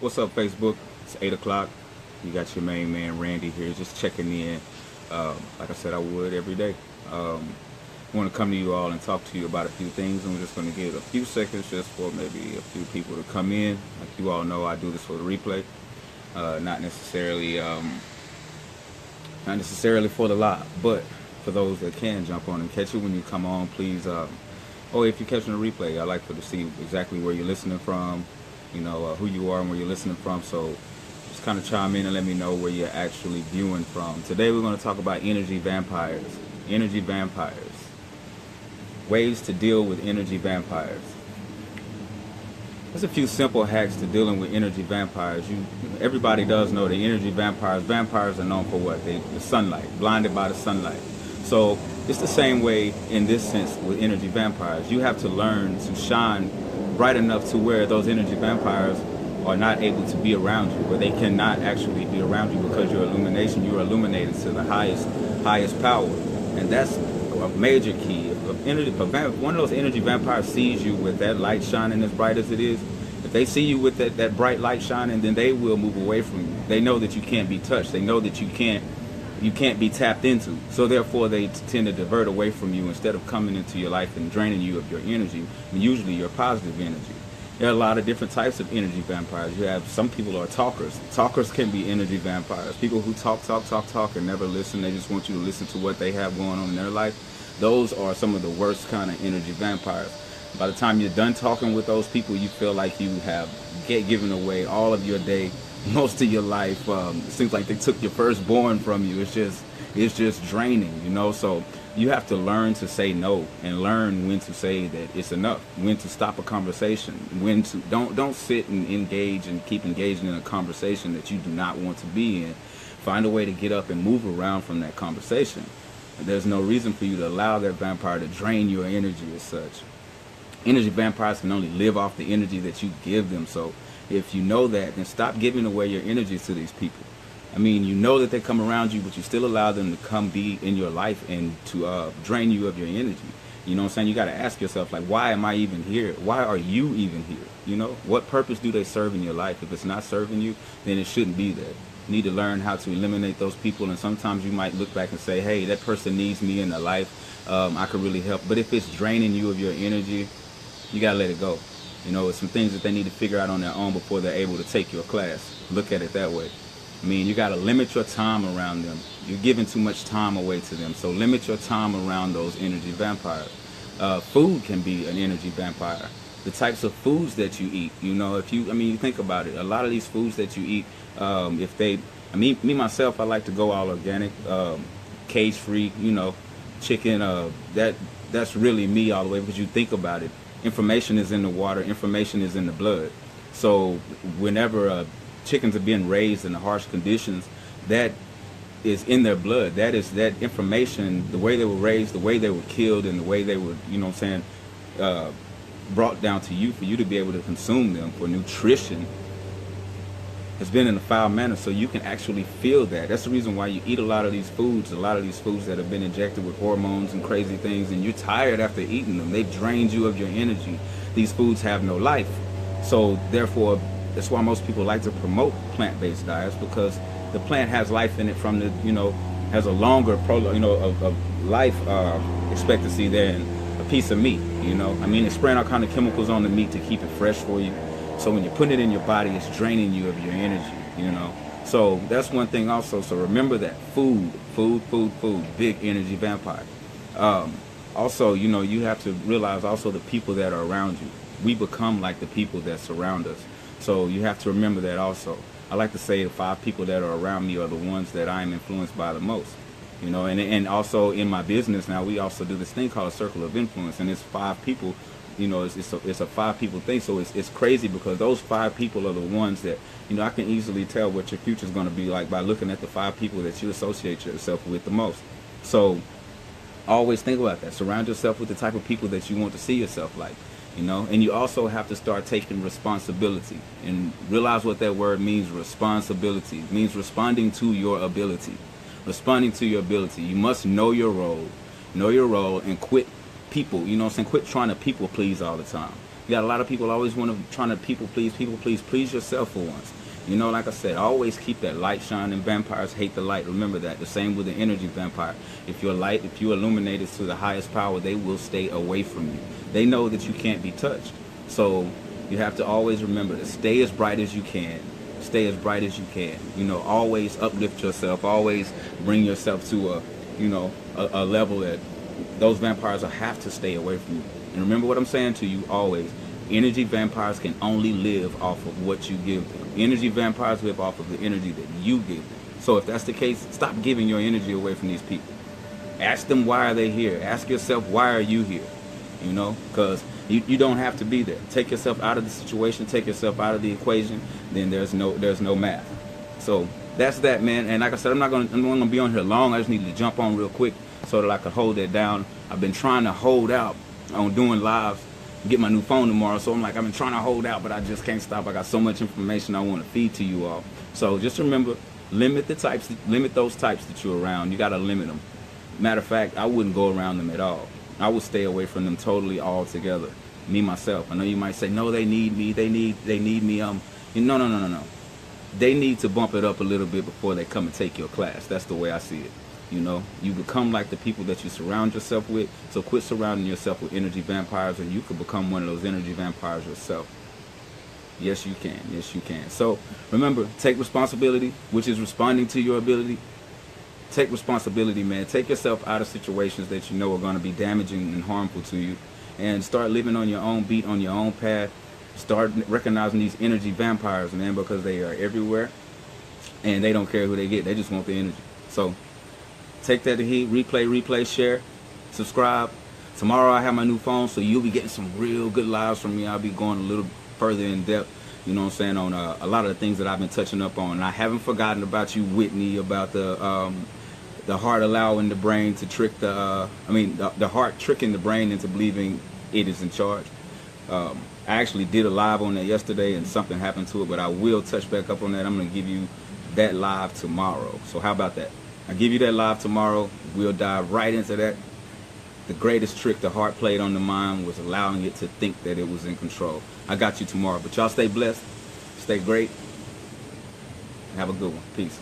What's up, Facebook? It's 8 o'clock. You got your main man, Randy, here, just checking in. Like I said, I would every day. I want to come to you all and talk to you about a few things. I'm just going to give a few seconds just for maybe a few people to come in. Like you all know, I do this for the replay, not necessarily for the live, but for those that can jump on and catch it when you come on, please. If you're catching a replay, I like to see exactly where you're listening from, who you are and where you're listening from. So just kind of chime in and let me know where you're actually viewing from. Today we're going to talk about energy vampires. Energy vampires. Ways to deal with energy vampires. There's a few simple hacks to dealing with energy vampires. Everybody does know that energy vampires are known for what? The sunlight, blinded by the sunlight. So it's the same way in this sense with energy vampires. You have to learn to shine bright enough to where those energy vampires are not able to be around you, or they cannot actually be around you because your illumination, you are illuminated to the highest power. And that's a major key. If one of those energy vampires sees you with that light shining as bright as it is, if they see you with that bright light shining, then they will move away from you. They know that you can't be touched. They know that you can't be tapped into. So therefore they tend to divert away from you instead of coming into your life and draining you of your energy, and usually your positive energy. There are a lot of different types of energy vampires. You have some people are talkers. Talkers can be energy vampires. People who talk and never listen. They just want you to listen to what they have going on in their life. Those are some of the worst kind of energy vampires. By the time you're done talking with those people, you feel like you have given away all of your day, most of your life. It seems like they took your firstborn from you. It's just draining, So you have to learn to say no and learn when to say that it's enough, when to stop a conversation, when to don't sit and engage and keep engaging in a conversation that you do not want to be in. Find a way to get up and move around from that conversation. There's no reason for you to allow that vampire to drain your energy as such. Energy vampires can only live off the energy that you give them. So if you know that, then stop giving away your energy to these people. I mean, you know that they come around you, but you still allow them to come be in your life and to drain you of your energy. You know what I'm saying? You got to ask yourself, like, why am I even here? Why are you even here? What purpose do they serve in your life? If it's not serving you, then it shouldn't be there. You need to learn how to eliminate those people, and sometimes you might look back and say, hey, that person needs me in their life. I could really help. But if it's draining you of your energy, you got to let it go. It's some things that they need to figure out on their own before they're able to take your class. Look at it that way. I mean, you got to limit your time around them. You're giving too much time away to them. So limit your time around those energy vampires. Food can be an energy vampire. The types of foods that you eat, you think about it. A lot of these foods that you eat, me myself, I like to go all organic, cage-free, chicken. That's really me all the way, because you think about it. Information is in the water. Information is in the blood. So whenever chickens are being raised in the harsh conditions, that is in their blood. That is that information, the way they were raised, the way they were killed, and the way they were, brought down to you for you to be able to consume them for nutrition, has been in a foul manner, so you can actually feel that. That's the reason why you eat a lot of these foods that have been injected with hormones and crazy things, and you're tired after eating them. They've drained you of your energy. These foods have no life. So therefore, that's why most people like to promote plant-based diets, because the plant has life in it from the, has a longer of life expectancy than a piece of meat. It's spraying all kind of chemicals on the meat to keep it fresh for you. So when you're putting it in your body, it's draining you of your energy, So that's one thing also. So remember that food, big energy vampire. Also, you have to realize also the people that are around you. We become like the people that surround us. So you have to remember that also. I like to say the 5 people that are around me are the ones that I am influenced by the most. And also in my business now, we also do this thing called a circle of influence, and it's 5 people. It's a 5 people thing. So it's crazy, because those 5 people are the ones that, I can easily tell what your future is going to be like by looking at the 5 people that you associate yourself with the most. So always think about that. Surround yourself with the type of people that you want to see yourself like. And you also have to start taking responsibility and realize what that word means. Responsibility. It means responding to your ability. Responding to your ability. You must know your role, and quit people, quit trying to people please all the time. You got a lot of people always trying to people please yourself for once. You know, like I said, always keep that light shining. Vampires hate the light. Remember that. The same with the energy vampire. If you're light, if you illuminate it to the highest power, they will stay away from you. They know that you can't be touched. So you have to always remember to stay as bright as you can. Stay as bright as you can. You know, always uplift yourself. Always bring yourself to a level that those vampires will have to stay away from you. And remember what I'm saying to you always. Energy vampires can only live off of what you give them. Energy vampires live off of the energy that you give them. So if that's the case, stop giving your energy away from these people. Ask them why are they here. Ask yourself why are you here. You know, because you don't have to be there. Take yourself out of the situation. Take yourself out of the equation. Then there's no math. So that's that, man. And like I said, I'm not gonna be on here long. I just needed to jump on real quick so that I could hold that down. I've been trying to hold out on doing lives. Get my new phone tomorrow, so I'm like, I've been trying to hold out, but I just can't stop. I got so much information I want to feed to you all. So just remember, limit those types that you're around. You got to limit them. Matter of fact, I wouldn't go around them at all. I would stay away from them totally altogether. Me myself. I know you might say, no, they need me. They need me. No. They need to bump it up a little bit before they come and take your class. That's the way I see it. You know, you become like the people that you surround yourself with. So quit surrounding yourself with energy vampires, and you could become one of those energy vampires yourself. Yes, you can. Yes, you can. So remember, take responsibility, which is responding to your ability. Take responsibility, man. Take yourself out of situations that you know are going to be damaging and harmful to you, and start living on your own beat, on your own path. Start recognizing these energy vampires, man, because they are everywhere, and they don't care who they get. They just want the energy. So take that to heat, replay, share, subscribe. Tomorrow I have my new phone, so you'll be getting some real good lives from me. I'll be going a little further in depth, you know what I'm saying, on a lot of the things that I've been touching up on. And I haven't forgotten about you, Whitney, about the heart allowing the brain to trick the heart tricking the brain into believing it is in charge. I actually did a live on that yesterday, and something happened to it, but I will touch back up on that. I'm going to give you that live tomorrow. So how about that? I'll give you that live tomorrow. We'll dive right into that. The greatest trick the heart played on the mind was allowing it to think that it was in control. I got you tomorrow. But y'all stay blessed. Stay great. Have a good one. Peace.